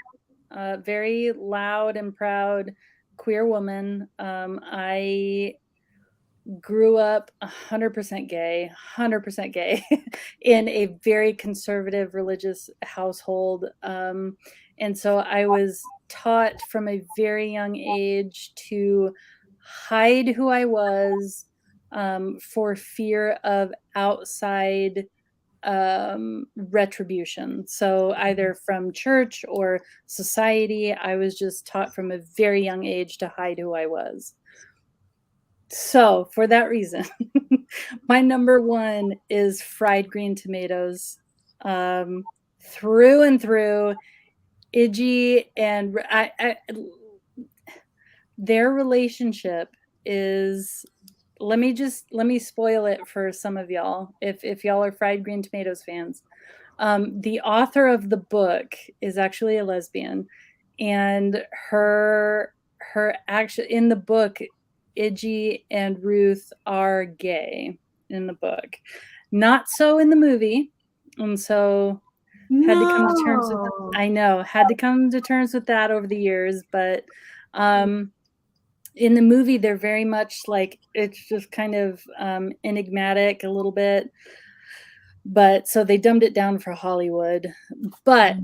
very loud and proud queer woman. I grew up 100% gay in a very conservative religious household. And so I was taught from a very young age to hide who I was, for fear of outside retribution. So either from church or society, I was just taught from a very young age to hide who I was. So for that reason, my number one is fried green tomatoes. Through and through, Iggy and their relationship is... Let me spoil it for some of y'all. If y'all are fried green tomatoes fans, the author of the book is actually a lesbian, and her actually in the book, Iggy and Ruth are gay in the book, not so in the movie, and so had to come to terms with No. I know, had to come to terms with that over the years, but in the movie they're very much like, it's just kind of enigmatic a little bit, but so they dumbed it down for Hollywood. But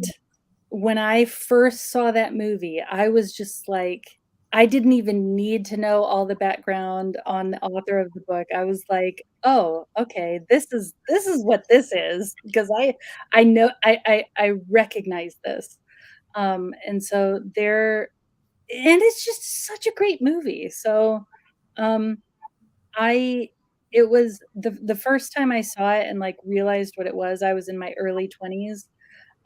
when I first saw that movie, I was just like, I didn't even need to know all the background on the author of the book. I was like, oh, okay, this is what this is, because I know I recognize this. And so and it's just such a great movie. So it was the first time I saw it and like realized what it was, I was in my early 20s.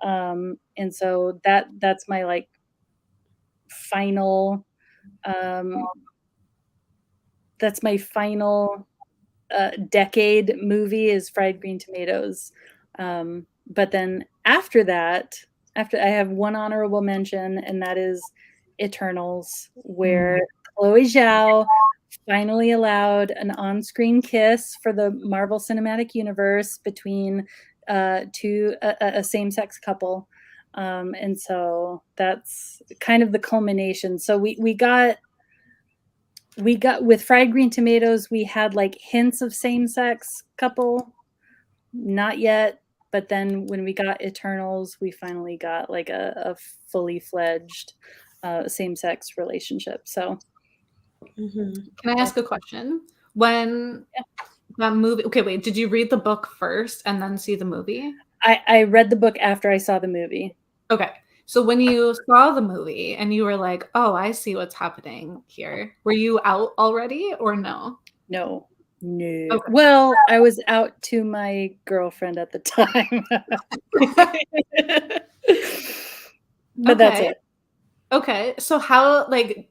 And so that's my like final that's my final decade movie is Fried Green Tomatoes. But then after that, after I have one honorable mention, and that is Eternals, where Chloe Zhao finally allowed an on-screen kiss for the Marvel Cinematic Universe between a same-sex couple. And so that's kind of the culmination. So we got with Fried Green Tomatoes, we had like hints of same-sex couple, not yet, but then when we got Eternals, we finally got like a fully fledged same-sex relationship. So Can I ask a question? When that movie, okay, wait, did you read the book first and then see the movie? I read the book after I saw the movie. Okay. So when you saw the movie and you were like, oh, I see what's happening here, were you out already or no? No. Okay. Well, I was out to my girlfriend at the time. But that's it. Okay. So how, like,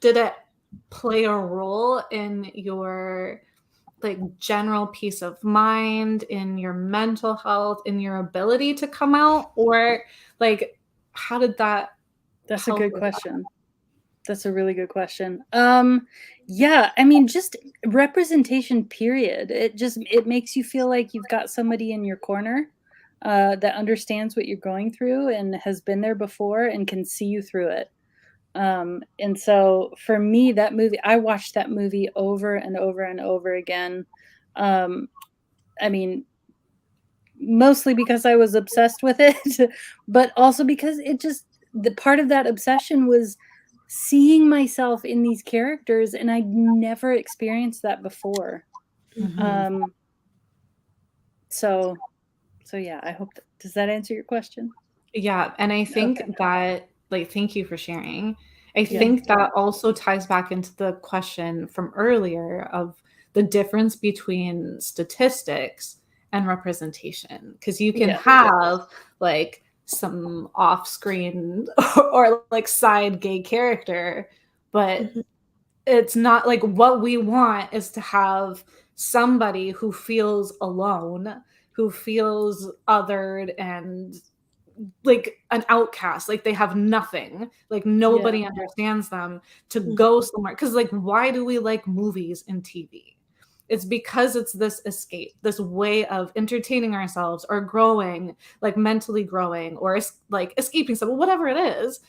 did it play a role in your like general peace of mind, in your mental health, in your ability to come out, or like how did that That's a help good with question. That's a really good question. Yeah, I mean, just representation, period. It makes you feel like you've got somebody in your corner that understands what you're going through and has been there before and can see you through it. And so for me, that movie, I watched that movie over and over and over again. I mean, mostly because I was obsessed with it, but also because the part of that obsession was seeing myself in these characters, and I'd never experienced that before. So yeah, I hope does that answer your question? Yeah, and I think that, like, thank you for sharing. I think that also ties back into the question from earlier of the difference between statistics and representation, because you can have like some off-screen or like side gay character, but it's not like what we want is to have somebody who feels alone, who feels othered and like an outcast, like they have nothing, like nobody understands them, to go somewhere. Because like, why do we like movies and TV? It's because it's this escape, this way of entertaining ourselves or growing, like mentally growing, or like escaping something, whatever it is.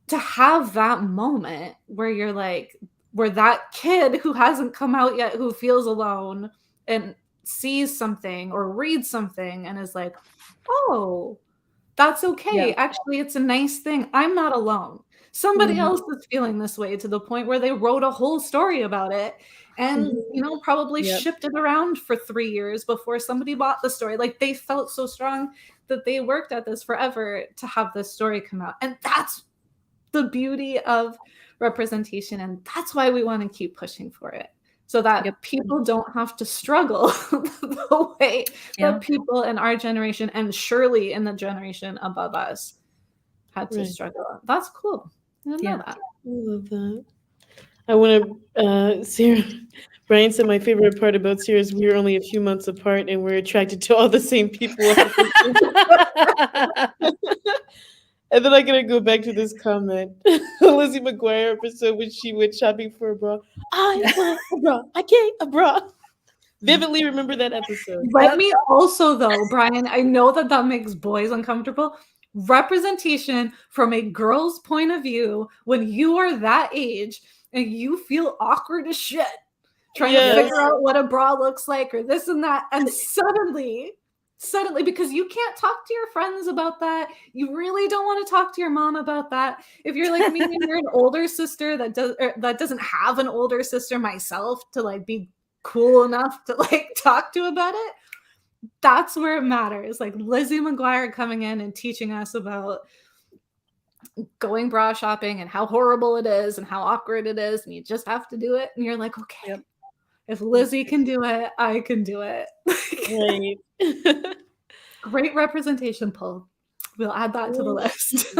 To have that moment where you're like, where that kid who hasn't come out yet, who feels alone and sees something or reads something and is like, oh, that's okay. Actually, it's a nice thing. I'm not alone. Somebody else is feeling this way, to the point where they wrote a whole story about it and, you know, probably shipped it around for 3 years before somebody bought the story. Like, they felt so strong that they worked at this forever to have this story come out. And that's the beauty of representation. And that's why we want to keep pushing for it, so that people don't have to struggle the way that people in our generation, and surely in the generation above us, had to struggle. That's cool. I didn't know that. I love that. I want to, Sarah, Brian said my favorite part about Sarah is we were only a few months apart and we're attracted to all the same people. And then I gotta go back to this comment. Lizzie McGuire episode when she went shopping for a bra. I want a bra. I can't a bra. Vividly remember that episode. Let me also, though, Brian, I know that that makes boys uncomfortable. Representation from a girl's point of view when you are that age and you feel awkward as shit trying to figure out what a bra looks like or this and that. And suddenly, because you can't talk to your friends about that. You really don't want to talk to your mom about that. If you're like me and you're an older sister that doesn't have an older sister myself to like be cool enough to like talk to about it, that's where it matters. Like Lizzie McGuire coming in and teaching us about going bra shopping and how horrible it is and how awkward it is, and you just have to do it. And you're like, okay, if Lizzie can do it, I can do it. Right. Great representation, Paul. We'll add that to the list.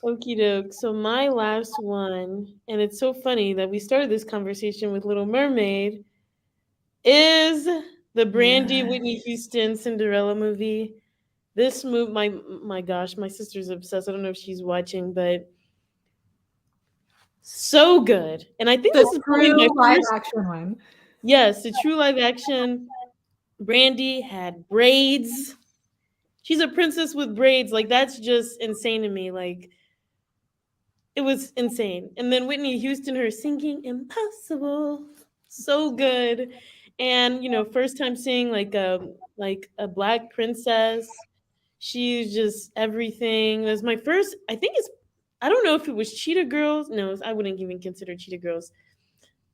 Okie doke. So my last one, and it's so funny that we started this conversation with Little Mermaid, is the Brandy Whitney Houston Cinderella movie. This movie, my gosh, my sister's obsessed. I don't know if she's watching, but so good. And I think this is probably my live first action one. Yes, the true live action. Brandy had braids. She's a princess with braids. Like, that's just insane to me. Like, it was insane. And then Whitney Houston, her singing Impossible. So good. And, you know, first time seeing like a black princess. She's just everything. It was my first, I don't know if it was Cheetah Girls. No, I wouldn't even consider Cheetah Girls.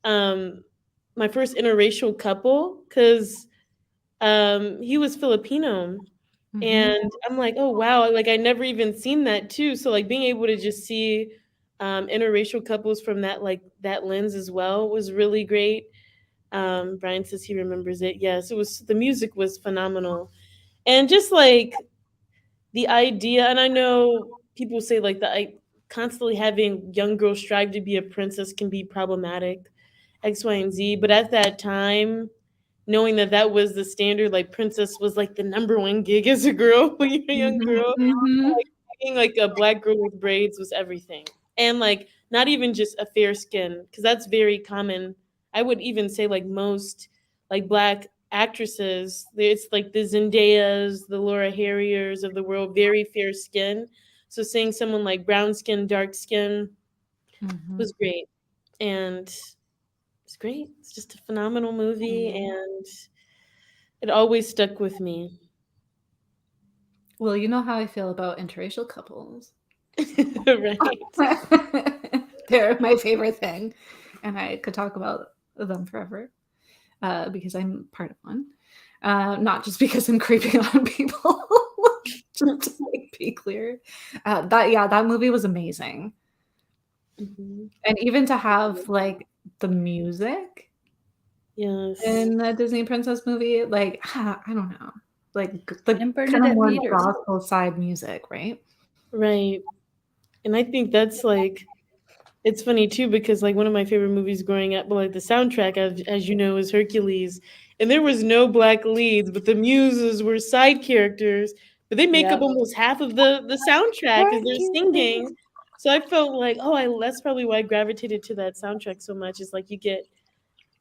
My first interracial couple, because he was Filipino. Mm-hmm. And I'm like, oh, wow. Like, I never even seen that too. So like being able to just see interracial couples from that lens as well was really great. Brian says he remembers it. Yes, the music was phenomenal. And just like the idea, and I know people say like constantly having young girls strive to be a princess can be problematic, X, Y, and Z. But at that time, knowing that was the standard, like princess was like the number one gig as a girl when you're a young girl. Like, being like a black girl with braids was everything. And like not even just a fair skin, because that's very common. I would even say like most like black actresses, it's like the Zendayas, the Laura Harriers of the world, very fair skin. So seeing someone like brown skin, dark skin was great. And it's great. It's just a phenomenal movie, and it always stuck with me. Well, you know how I feel about interracial couples. Right. They're my favorite thing, and I could talk about them forever because I'm part of one. Not just because I'm creeping on people. Just to be clear. That movie was amazing. And even to have like the music in the Disney Princess movie, like I don't know, like the kind of more gospel side music, right? Right. And I think that's like, it's funny too, because like one of my favorite movies growing up, but like the soundtrack, as you know, is Hercules, and there was no black leads, but the muses were side characters, but they make up almost half of the soundtrack because they're singing. So I felt like, that's probably why I gravitated to that soundtrack so much. It's like you get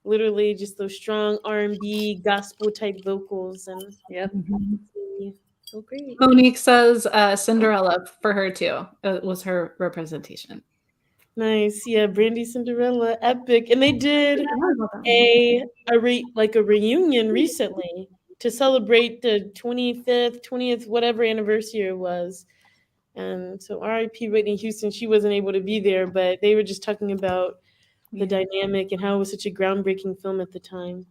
literally just those strong R&B gospel type vocals, and so great. Monique says Cinderella for her too. Was her representation. Nice. Yeah, Brandy Cinderella, epic. And they did a reunion recently to celebrate the 20th, whatever anniversary it was. And so R.I.P. Whitney Houston, she wasn't able to be there, but they were just talking about the dynamic and how it was such a groundbreaking film at the time.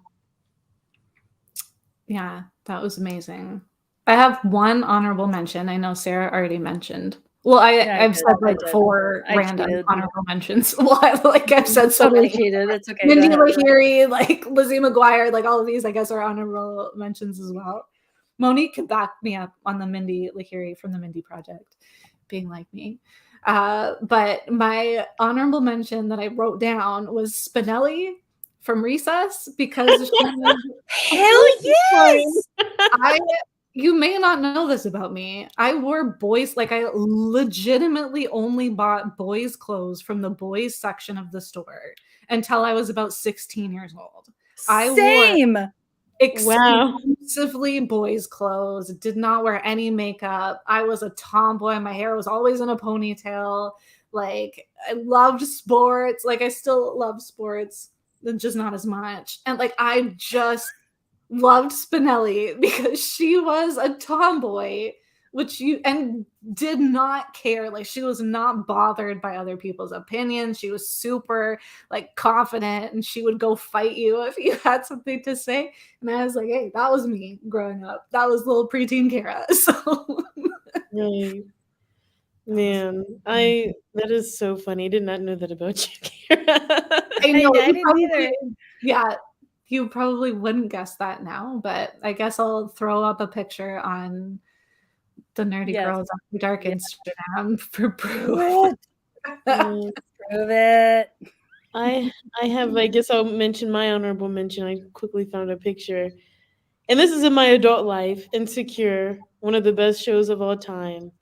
Yeah, that was amazing. I have one honorable mention. I know Sarah already mentioned. Well, I've said like 4 random honorable mentions. Well, I've said so many. It's okay. Mindy Lahiri, like Lizzie McGuire, like all of these, I guess, are honorable mentions as well. Monique could back me up on the Mindy Lahiri from the Mindy Project, being like me. But my honorable mention that I wrote down was Spinelli from Recess, because hell yes! You may not know this about me. I wore boys, like I legitimately only bought boys' clothes from the boys section of the store until I was about 16 years old. I wore Same. Wow. exclusively boys' clothes, did not wear any makeup. I was a tomboy. My hair was always in a ponytail. Like, I loved sports. Like, I still love sports, just not as much. And like, I just loved Spinelli because she was a tomboy, and did not care. Like, she was not bothered by other people's opinions. She was super like confident, and she would go fight you if you had something to say. And I was like, hey, that was me growing up. That was little preteen Kara. So Right. Man, that is so funny. I did not know that about you, Kara. I know I you didn't probably, either. yeah, you probably wouldn't guess that now, but I guess I'll throw up a picture on the Nerdy Yes. Girls After Dark Yeah. Instagram for proof. Prove Mm, it. I I guess I'll mention my honorable mention. I quickly found a picture. And this is in my adult life. Insecure, one of the best shows of all time.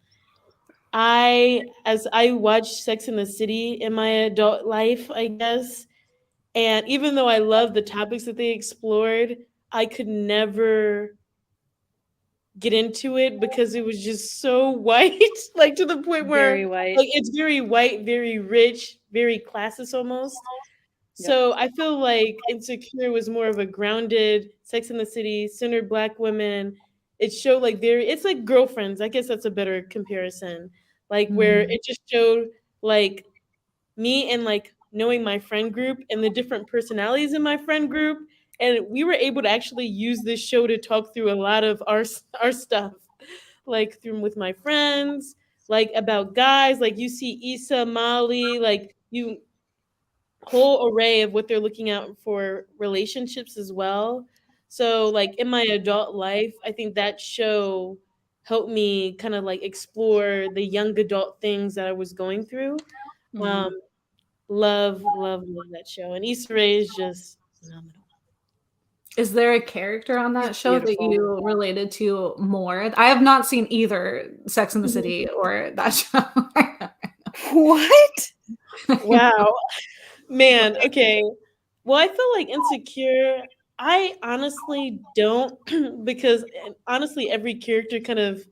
As I watched Sex in the City in my adult life, I guess, and even though I love the topics that they explored, I could never get into it because it was just so white, like to the point where Very white. like it's very white, very rich, very classist almost. Yep. So I feel like Insecure was more of a grounded Sex in the City, centered Black women. It showed like it's like Girlfriends. I guess that's a better comparison. Like where it just showed like me and like knowing my friend group and the different personalities in my friend group, and we were able to actually use this show to talk through a lot of our stuff, like through with my friends, like about guys, like you see Issa, Molly, like you whole array of what they're looking out for relationships as well. So like in my adult life, I think that show helped me kind of like explore the young adult things that I was going through. Um, love that show. And Issa Rae is just phenomenal. Is there a character on that show that beautiful. you related to more? I have not seen either Sex in the City or that show. What? Wow. Man, okay. Well, I feel like Insecure, I honestly don't because honestly every character kind of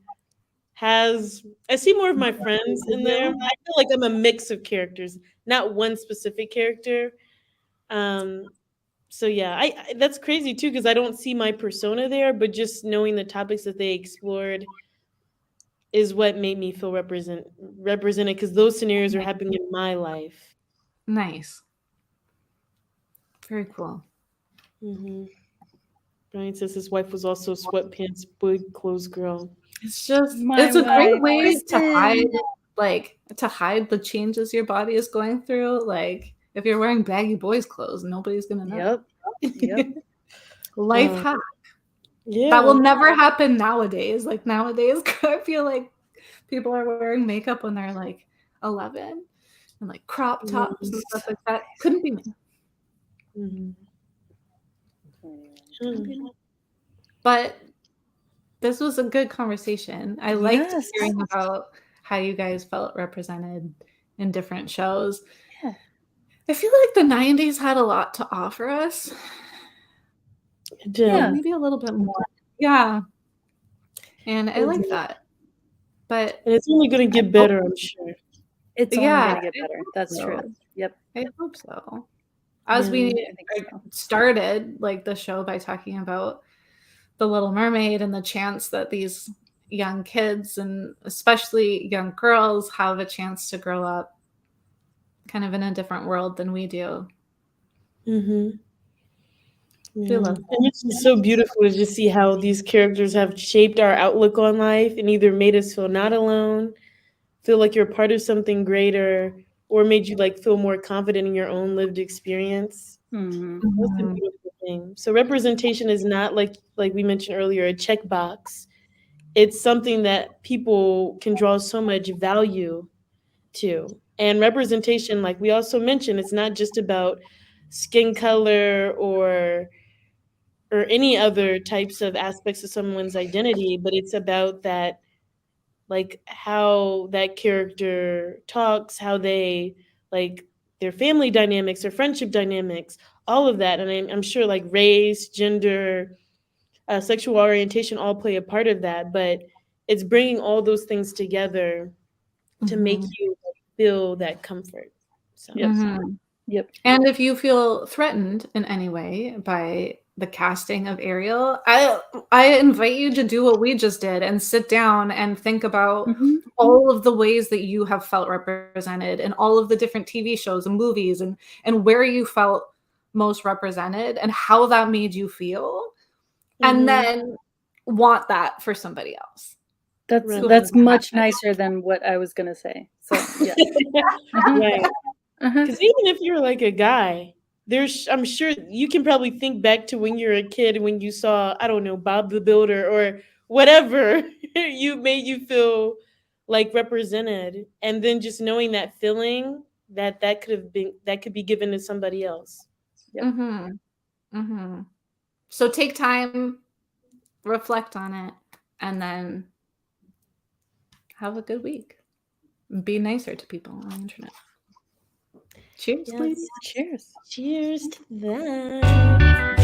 has I see more of my friends in there. I feel like I'm a mix of characters, not one specific character. Um so yeah, that's crazy too because I don't see my persona there, but just knowing the topics that they explored is what made me feel represented because those scenarios are happening in my life. Nice. Very cool. Mm-hmm. Brian says his wife was also a sweatpants boy clothes girl. It's just My it's a great wife way was to hide dead. to hide the changes your body is going through. Like if you're wearing baggy boys clothes, nobody's gonna know. Yep. Life Uh, hack. Yeah. That will never happen nowadays. Like nowadays, I feel like people are wearing makeup when they're like 11 and like crop tops and stuff like that. Couldn't be me. Mhm. But this was a good conversation. I liked Yes. hearing about how you guys felt represented in different shows. Yeah. I feel like the 90s had a lot to offer us. It did. Yeah. Maybe a little bit more. Yeah. And I It like did. that. But And it's only going to get better, I'm sure. It's only Yeah, gonna get better. That's so. true. Yep. I hope so. As Yeah. we I think so. started like the show by talking about the Little Mermaid and the chance that these young kids and especially young girls have a chance to grow up kind of in a different world than we do. Mm-hmm. We Yeah. love And it's just so beautiful to just see how these characters have shaped our outlook on life and either made us feel not alone, feel like you're part of something greater, or made you like feel more confident in your own lived experience. Mhm. That's a beautiful thing. So representation is not like we mentioned earlier, a checkbox. It's something that people can draw so much value to. And representation, like we also mentioned, it's not just about skin color or or any other types of aspects of someone's identity, but it's about that, like how that character talks, how they like their family dynamics, their friendship dynamics, all of that. And I'm sure like race, gender, sexual orientation all play a part of that, but it's bringing all those things together to make you feel that comfort. So Yep. Mhm. Yep. And if you feel threatened in any way by the casting of Ariel, I invite you to do what we just did and sit down and think about Mhm. all of the ways that you have felt represented in all of the different TV shows and movies, and where you felt most represented and how that made you feel, and then want that for somebody else. That's Right. that's much nicer than what I was gonna say. So yeah. Mhm. Right. Uh-huh. Because even if you're like a guy, I'm sure you can probably think back to when you're a kid, when you saw, I don't know, Bob the Builder or whatever you made you feel like represented. And then just knowing that feeling that could be given to somebody else. Yep. So take time, reflect on it, and then have a good week. Be nicer to people on the internet. Cheers, Yes. ladies. Cheers. Cheers to that.